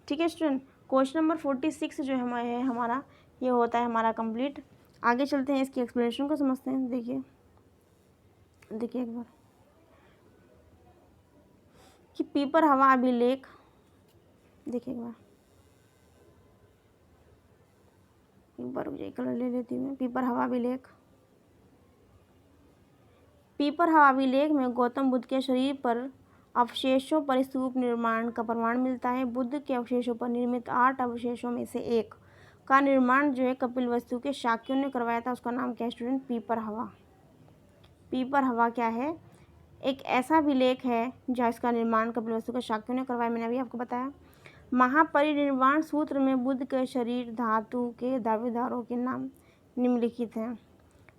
ठीक है स्टूडेंट, क्वेश्चन नंबर 46 जो है हमारा ये होता है हमारा कंप्लीट। आगे चलते हैं, इसकी एक्सप्लेनेशन को समझते हैं। देखिए एक बार कि पीपर हवा अभिलेख, देखिए एक बार मुझे कलर ले लेती हूँ। पीपर हवा अभिलेख में गौतम बुद्ध के शरीर पर अवशेषों पर स्तूप निर्माण का प्रमाण मिलता है। बुद्ध के अवशेषों पर निर्मित 8 अवशेषों में से एक का निर्माण जो है कपिलवस्तु के शाक्यों ने करवाया था। उसका नाम क्या है स्टूडेंट? पीपर हवा। पीपर हवा क्या है? एक ऐसा अभिलेख है जहाँ इसका निर्माण कपिलवस्तु के शाक्यों ने करवाया। मैंने अभी आपको बताया। महापरिनिर्वाण सूत्र में बुद्ध के शरीर धातु के दावेदारों के नाम निम्नलिखित हैं।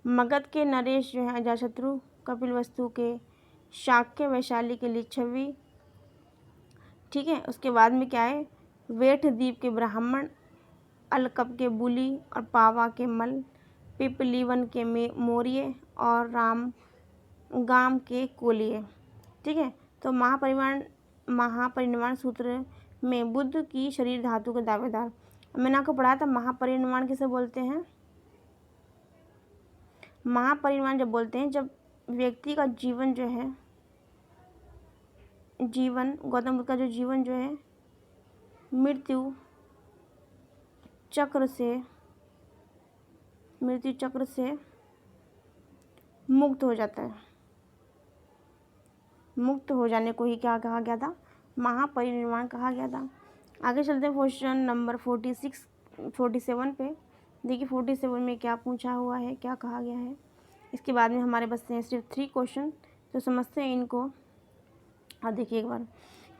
मगध के नरेश जो है अजातशत्रु, कपिलवस्तु के शाक्य वैशाली के लिच्छवी, ठीक है। उसके बाद में क्या है? वेठ द्वीप के ब्राह्मण, अलकप के बुली और पावा के मल, पिपलीवन के मौर्य और गाम के कोलिये। ठीक है, तो महापरिनिर्वाण सूत्र में बुद्ध की शरीर धातु के दावेदार। मैंने आपको पढ़ाया था महापरिनिर्वाण किसे बोलते हैं? महापरिनिर्वाण जब बोलते हैं जब व्यक्ति का जीवन जो है, गौतम बुद्ध का जो जीवन जो है मृत्यु चक्र से मुक्त हो जाता है। मुक्त हो जाने को ही क्या कहा गया था? महापरिनिर्वाण कहा गया था। आगे चलते हैं क्वेश्चन नंबर 47 पे। देखिए 47 में क्या पूछा हुआ है, क्या कहा गया है। इसके बाद में हमारे बचते हैं सिर्फ 3 क्वेश्चन, तो समझते हैं इनको। और देखिए एक बार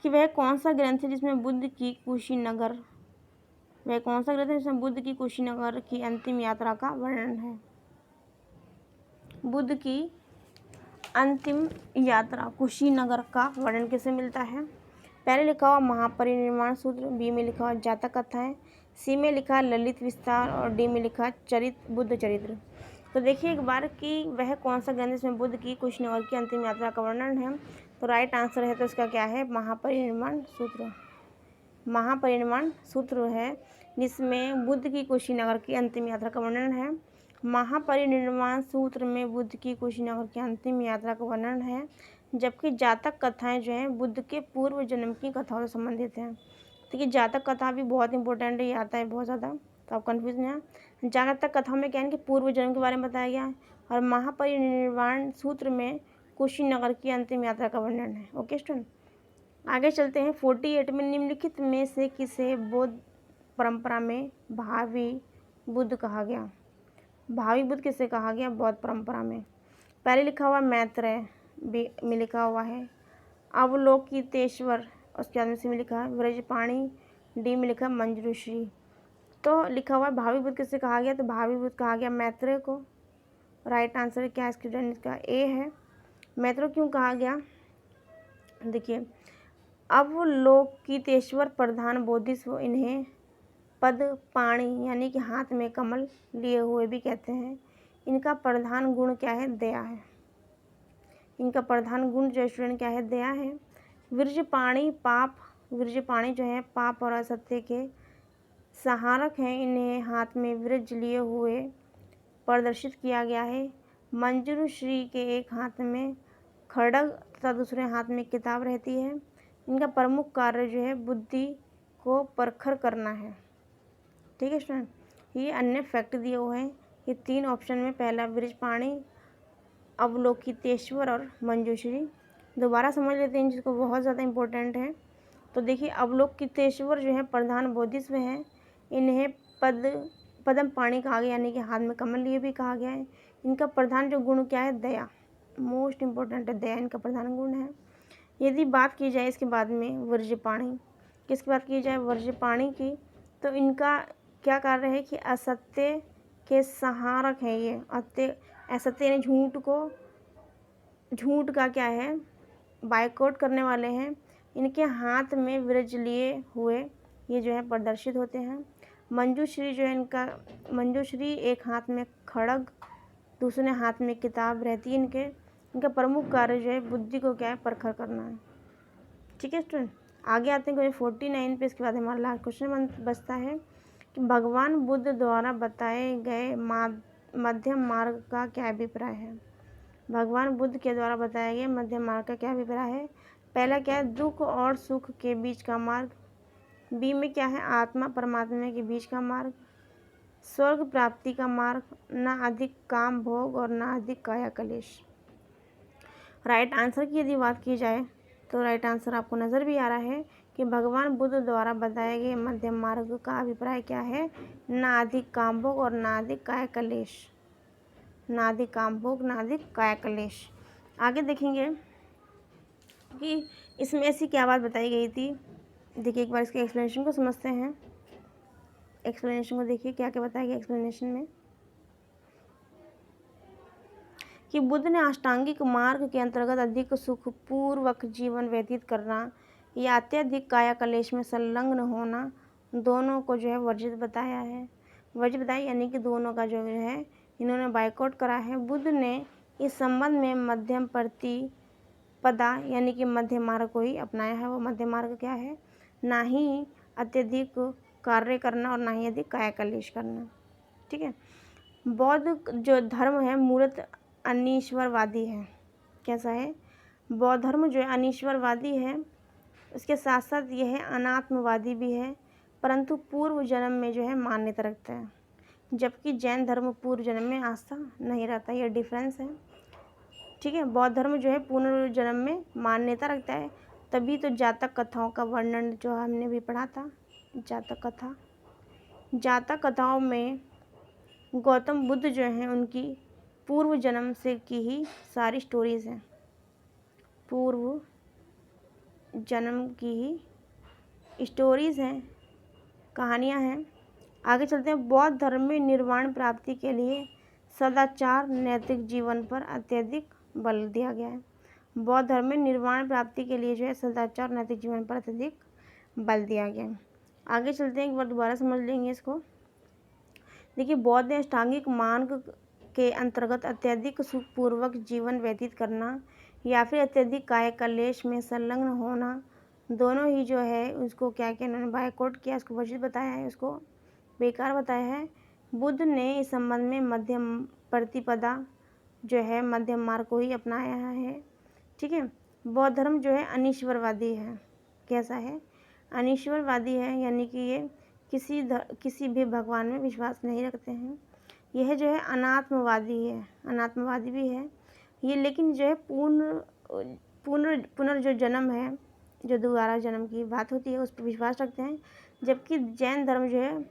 कि वह कौन सा ग्रंथ है जिसमें बुद्ध की कुशीनगर की अंतिम यात्रा का वर्णन है? बुद्ध की अंतिम यात्रा कुशीनगर का वर्णन किसे मिलता है? पहले लिखा हुआ महापरिनिर्वाण सूत्र, बी में लिखा हुआ जातक कथाएं, सी में लिखा ललित विस्तार, और डी में लिखा बुद्ध चरित्र। तो देखिए एक बार कि वह कौन सा ग्रंथ जिसमें बुद्ध की कुशीनगर की अंतिम यात्रा का वर्णन है, तो राइट आंसर है तो इसका क्या है? महापरिनिर्वाण सूत्र। महापरिनिर्वाण सूत्र है जिसमें बुद्ध की कुशीनगर की अंतिम यात्रा का वर्णन है। महापरिनिर्वाण सूत्र में बुद्ध की कुशीनगर की अंतिम यात्रा का वर्णन है, जबकि जातक कथाएं जो हैं बुद्ध के पूर्व जन्म की कथाओं से संबंधित हैं। देखिए जातक कथा भी बहुत इंपॉर्टेंट है, ये आता है बहुत ज़्यादा, तो आप कन्फ्यूज नहीं है। जातक कथाओं में क्या है कि पूर्व जन्म के बारे में बताया गया है, और महापरिनिर्वाण सूत्र में कुशीनगर की अंतिम यात्रा का वर्णन है। ओके स्टूडेंट, आगे चलते हैं। 48 में निम्नलिखित में से किसे बौद्ध परंपरा में भावी बुद्ध कहा गया? भावी बुद्ध किसे कहा गया बौद्ध परंपरा में? पहले लिखा हुआ मैत्रेय, में लिखा हुआ है। अवलोकितेश्वर उसके बाद में सी में लिखा है व्रजपाणी, डी में लिखा है मंजूश्री। तो लिखा हुआ है भावी बुद्ध किससे कहा गया, तो भावी बुद्ध कहा गया मैत्रेय को। राइट आंसर क्या है स्टूडेंट, इसका ए है। मैत्रेय क्यों कहा गया, देखिए अवलोकितेश्वर प्रधान बोधिसत्व, इन्हें पद पाणी यानी कि हाथ में कमल लिए हुए भी कहते हैं। इनका प्रधान गुण क्या है, दया है। इनका प्रधान गुण जो स्टूडेंट क्या है, दया है। विरजपाणी विरजपाणी जो है पाप और असत्य के सहारक हैं। इन्हें हाथ में विरज लिए हुए प्रदर्शित किया गया है। मंजूश्री के एक हाथ में खड्ग तथा दूसरे हाथ में किताब रहती है। इनका प्रमुख कार्य जो है बुद्धि को परखर करना है। ठीक है स्टूडेंट, ये अन्य फैक्ट दिए हुए हैं। ये 3 ऑप्शन में पहला विरजपाणी, अवलोकितेश्वर और मंजूश्री। दोबारा समझ लेते हैं जिसको, बहुत ज़्यादा इम्पोर्टेंट है। तो देखिए अवलोकितेश्वर जो है प्रधान बोधिसत्व हैं। इन्हें पदम पाणी कहा गया यानी कि हाथ में कमल लिए भी कहा गया है। इनका प्रधान जो गुण क्या है, दया, मोस्ट इम्पोर्टेंट है, दया इनका प्रधान गुण है। यदि बात की जाए इसके बाद में व्रजपाणी, किसकी बात की जाए, व्रजपाणी की, तो इनका क्या कार्य है कि असत्य के संहारक है। ये असत्य यानी झूठ का क्या है, बाइकआउट करने वाले हैं। इनके हाथ में विरज लिए हुए ये जो है प्रदर्शित होते हैं। मंजूश्री जो है मंजूश्री एक हाथ में खड्ग दूसरे हाथ में किताब रहती है इनका प्रमुख कार्य जो है बुद्धि को क्या है, परखर करना है। ठीक है स्टूडेंट, आगे आते हैं क्वेश्चन 49 पे। इसके बाद हमारा लास्ट क्वेश्चन बचता है कि भगवान बुद्ध द्वारा बताए गए मध्यम मार्ग का क्या अभिप्राय है। भगवान बुद्ध के द्वारा बताए गए मध्यम मार्ग का क्या अभिप्राय है। पहला क्या है, दुख और सुख के बीच का मार्ग। बी में क्या है, आत्मा परमात्मा के बीच का मार्ग। स्वर्ग प्राप्ति का मार्ग, ना अधिक काम भोग और ना अधिक काया कलेश। राइट आंसर की यदि बात की जाए तो राइट आंसर आपको नज़र भी आ रहा है कि भगवान बुद्ध द्वारा बताए गए मध्यम मार्ग का अभिप्राय क्या है, ना अधिक काम भोग और ना अधिक काया कलेश। ना अधिक काम भोग, ना अधिक काया कलेश। आगे देखेंगे कि इसमें ऐसी क्या बात बताई गई थी। देखिए एक बार इसके एक्सप्लेनेशन को समझते हैं। एक्सप्लेनेशन को देखिए क्या क्या बताया गया एक्सप्लेनेशन में, कि बुद्ध ने अष्टांगिक मार्ग के अंतर्गत अधिक सुखपूर्वक जीवन व्यतीत करना या अत्यधिक काया कलेश में संलग्न होना दोनों को जो है वर्जित बताया है। वर्जित बताया यानी कि दोनों का जो है इन्होंने बाइकआउट करा है। बुद्ध ने इस संबंध में मध्यम प्रतिपदा यानी कि मध्य मार्ग को ही अपनाया है। वो मध्य मार्ग क्या है, ना ही अत्यधिक कार्य करना और ना ही अधिक काया कलेश करना। ठीक है, बौद्ध जो धर्म है मूलतः अनीश्वरवादी है। कैसा है, बौद्ध धर्म जो है अनीश्वरवादी है। उसके साथ साथ यह है अनात्मवादी भी है, परंतु पूर्व जन्म में जो है मान्यता रखता है, जबकि जैन धर्म पूर्व जन्म में आस्था नहीं रहता। यह डिफरेंस है। ठीक है, बौद्ध धर्म जो है पुनर्जन्म में मान्यता रखता है। तभी तो जातक कथाओं का वर्णन जो हमने भी पढ़ा था, जातक कथाओं में गौतम बुद्ध जो हैं उनकी पूर्व जन्म से की ही सारी स्टोरीज़ हैं, पूर्व जन्म की ही स्टोरीज़ हैं, कहानियाँ हैं। आगे चलते हैं। बौद्ध धर्म में निर्वाण प्राप्ति के लिए सदाचार नैतिक जीवन पर अत्यधिक बल दिया गया है। बौद्ध धर्म में निर्वाण प्राप्ति के लिए जो है सदाचार नैतिक जीवन पर अत्यधिक बल दिया गया है। आगे चलते हैं, एक बार दोबारा समझ लेंगे इसको। देखिए बौद्ध ने अष्टांगिक मार्ग के अंतर्गत अत्यधिक सुखपूर्वक जीवन व्यतीत करना या फिर अत्यधिक काया कलेश में संलग्न होना दोनों ही जो है उसको क्या क्या इन्होंने बाइकआउट किया, उसको वर्जित बताया है, उसको बेकार बताया है। बुद्ध ने इस संबंध में मध्यम प्रतिपदा जो है मध्यम मार्ग को ही अपनाया है। ठीक है, बौद्ध धर्म जो है अनीश्वरवादी है। कैसा है, अनीश्वरवादी है, यानी कि ये किसी भी भगवान में विश्वास नहीं रखते हैं। यह जो है अनात्मवादी है, अनात्मवादी भी है ये, लेकिन जो है पुनर्जो जन्म है, जो दोबारा जन्म की बात होती है उस पर विश्वास रखते हैं। जबकि जैन धर्म जो है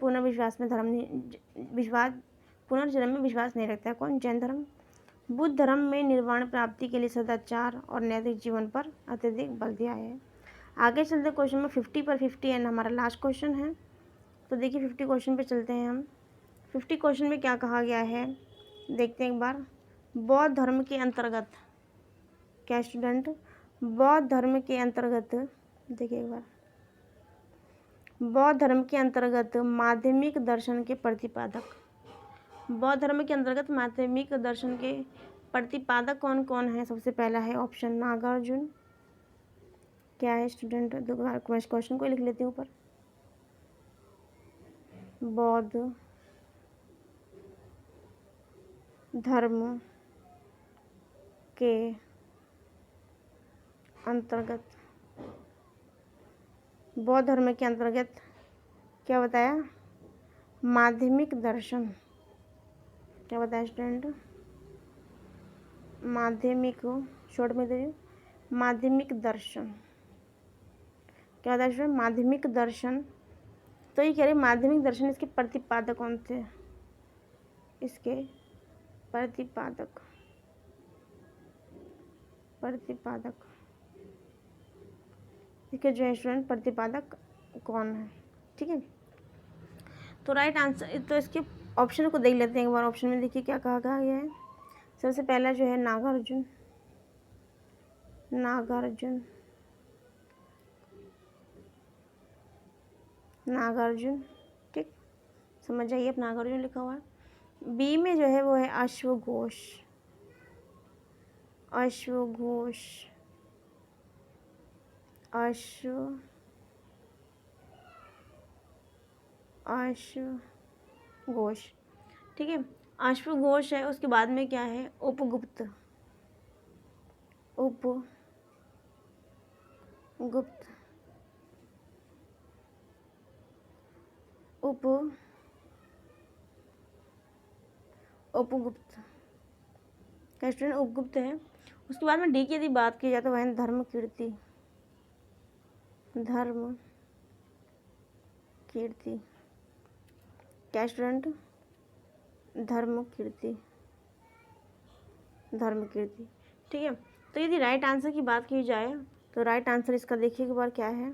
पुनर्जन्म में विश्वास नहीं रखता है। कौन, जैन धर्म। बुद्ध धर्म में निर्वाण प्राप्ति के लिए सदाचार और नैतिक जीवन पर अत्यधिक बल दिया है। आगे चलते क्वेश्चन में 50 पर 50 एंड हमारा लास्ट क्वेश्चन है। तो देखिए 50 क्वेश्चन पे चलते हैं हम। 50 क्वेश्चन में क्या कहा गया है देखते हैं एक बार। बौद्ध धर्म के अंतर्गत, क्या स्टूडेंट, बौद्ध धर्म के अंतर्गत देखिए एक बार, बौद्ध धर्म के अंतर्गत माध्यमिक दर्शन के प्रतिपादक, बौद्ध धर्म के अंतर्गत माध्यमिक दर्शन के प्रतिपादक कौन कौन है। सबसे पहला है ऑप्शन नागार्जुन। क्या है स्टूडेंट, दोबारा क्वेश्चन को लिख लेती हूँ ऊपर। बौद्ध धर्म के अंतर्गत, बौद्ध धर्म के अंतर्गत क्या बताया, माध्यमिक दर्शन, क्या बताया स्टूडेंट, माध्यमिक, शॉर्ट में दे माध्यमिक दर्शन, क्या बताया स्टूडेंट, माध्यमिक दर्शन। तो ये कह रहे माध्यमिक दर्शन, इसके प्रतिपादक कौन थे, इसके प्रतिपादक, प्रतिपादक इसके जो है स्टूडेंट प्रतिपादक कौन है, ठीक है। तो राइट आंसर, तो इसके ऑप्शन को देख लेते हैं एक बार। ऑप्शन में देखिए क्या कहा गया है। सबसे पहला जो है नागार्जुन, नागार्जुन, नागार्जुन, ठीक, समझ जाइए, अब नागार्जुन लिखा हुआ है। बी में जो है वो है अश्वघोष, अश्वघोष, अश्वघोष, ठीक है, अश्वघोष है। उसके बाद में क्या है, उपगुप्त, उपगुप्त, उपगुप्त का स्टूडेंट उपगुप्त है। उसके बाद में डी की यदि बात की जाए तो वह है धर्म कीर्ति, धर्म कीर्ति, क्या स्टूडेंट, धर्म कीर्ति, धर्म कीर्ति, ठीक है। तो यदि राइट आंसर की बात की जाए तो राइट आंसर इसका देखिए एक बार क्या है,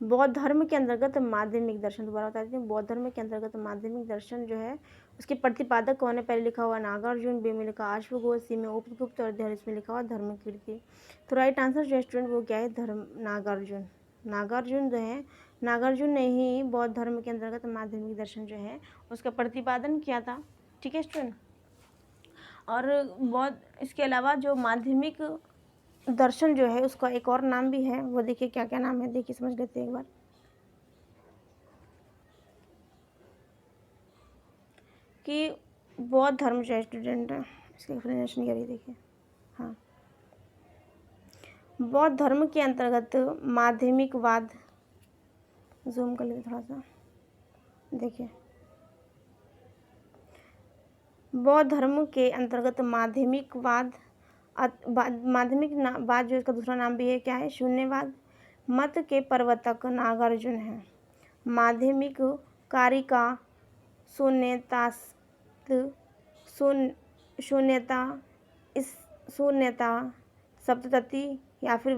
बौद्ध धर्म के अंतर्गत माध्यमिक दर्शन। दोबारा बता देती हूँ, बौद्ध धर्म के अंतर्गत माध्यमिक दर्शन जो है उसके प्रतिपादक कौन है। पहले लिखा हुआ नागार्जुन, बी में लिखा अश्वघोष, सी में उपगुप्त और डी में लिखा हुआ धर्म कीर्ति। तो राइट आंसर जो है स्टूडेंट वो क्या है, धर्म, नागार्जुन। नागार्जुन जो है, नागार्जुन ने ही बौद्ध धर्म के अंतर्गत माध्यमिक दर्शन जो है उसका प्रतिपादन किया था, ठीक है स्टूडेंट। और बौद्ध, इसके अलावा जो माध्यमिक दर्शन जो है उसका एक और नाम भी है, वो देखिए क्या क्या नाम है, देखिए समझ लेते हैं एक बार। कि बौद्ध धर्म जो है स्टूडेंट, इसकी एक्सप्लेनेशन करिए देखिए। हाँ, बौद्ध धर्म के अंतर्गत माध्यमिकवाद, जूम कर लेते थोड़ा सा, देखिए बौद्ध धर्म के अंतर्गत माध्यमिकवाद, माध्यमिकवाद जो इसका दूसरा नाम भी है क्या है, शून्यवाद मत के प्रवर्तक नागार्जुन है। माध्यमिक कार्य का शून्यता सप्तति या फिर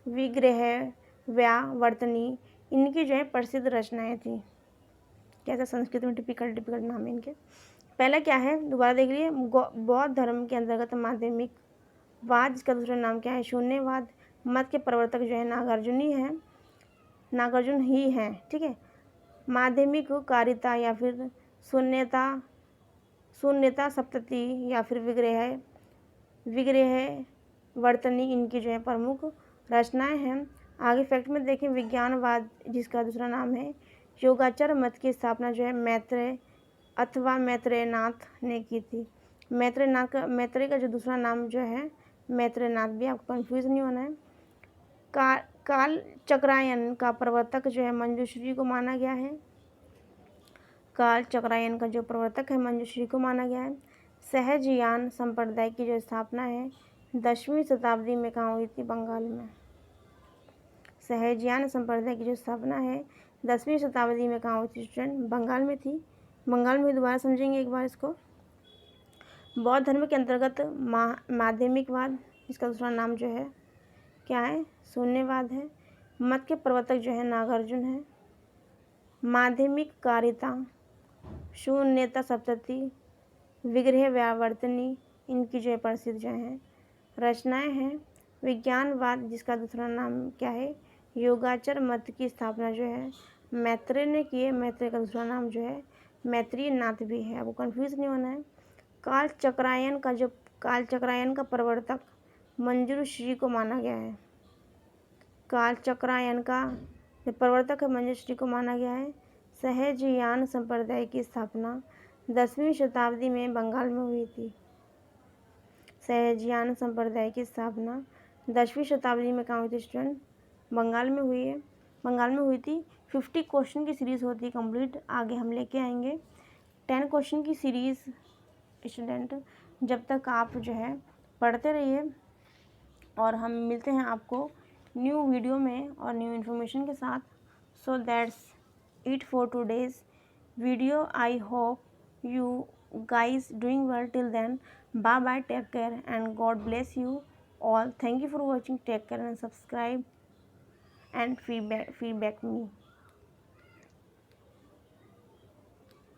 विग्रह व्यावर्तनी इनकी जो है प्रसिद्ध रचनाएं थी। कैसा संस्कृत में टिपिकल नाम है इनके। पहला क्या है, दोबारा देख लीजिए, बौद्ध धर्म के अंतर्गत माध्यमिकवाद, जिसका दूसरा नाम क्या है, शून्यवाद मत के प्रवर्तक जो है नागार्जुन ही हैं, ठीक है। माध्यमिक कारिता या फिर शून्यता सप्तति या फिर विग्रह वर्तनी इनकी जो है प्रमुख रचनाएं हैं। आगे फैक्ट में देखें, विज्ञानवाद, जिसका दूसरा नाम है योगाचार मत की स्थापना जो है मैत्रेयनाथ ने की थी। मैत्रेय का जो दूसरा नाम जो है मैत्रेयनाथ, भी आपको कंफ्यूज नहीं होना है। काल चक्रायन का प्रवर्तक जो है मंजूश्री को माना गया है। काल चक्रायन का जो प्रवर्तक है मंजूश्री को माना गया है। सहजयान संप्रदाय की जो स्थापना है 10वीं शताब्दी में कहाँ हुई थी, बंगाल में। सहजयान संप्रदाय की जो स्थापना है 10वीं शताब्दी में कहाँ हुई थी स्टूडेंट, बंगाल में थी। बंगाल में दोबारा समझेंगे एक बार इसको। बौद्ध धर्म के अंतर्गत माध्यमिकवाद, इसका दूसरा नाम जो है क्या है, शून्यवाद है। मत के प्रवर्तक जो है नागार्जुन है। माध्यमिक कारिता, शून्यता सप्तति, विग्रह व्यावर्तनी, इनकी जो है प्रसिद्ध जो है रचनाएं हैं। विज्ञानवाद, जिसका दूसरा नाम क्या है, योगाचार मत की स्थापना जो है मैत्रेय ने की है। मैत्रेय का दूसरा नाम जो है मैत्रेय नाथ भी है, आपको कंफ्यूज नहीं होना है। कालचक्रायन का प्रवर्तक मंजूश्री को माना गया है। कालचक्रायन का जो प्रवर्तक है मंजूश्री को माना गया है। सहजयान संप्रदाय की स्थापना 10वीं शताब्दी में बंगाल में हुई थी। सहजयान संप्रदाय की स्थापना 10वीं शताब्दी में कहाँ हुई थी स्टूडेंट, बंगाल में हुई है, बंगाल में हुई थी। 50 क्वेश्चन की सीरीज़ होती है कंप्लीट, आगे हम लेके आएंगे 10 क्वेश्चन की सीरीज़। स्टूडेंट जब तक आप जो है पढ़ते रहिए, और हम मिलते हैं आपको न्यू वीडियो में और न्यू इन्फॉर्मेशन के साथ। So that's it for today's video. I hope you guys doing well till then. Bye bye, take care and God bless you all. Thank you for watching. Take care and subscribe and feedback me.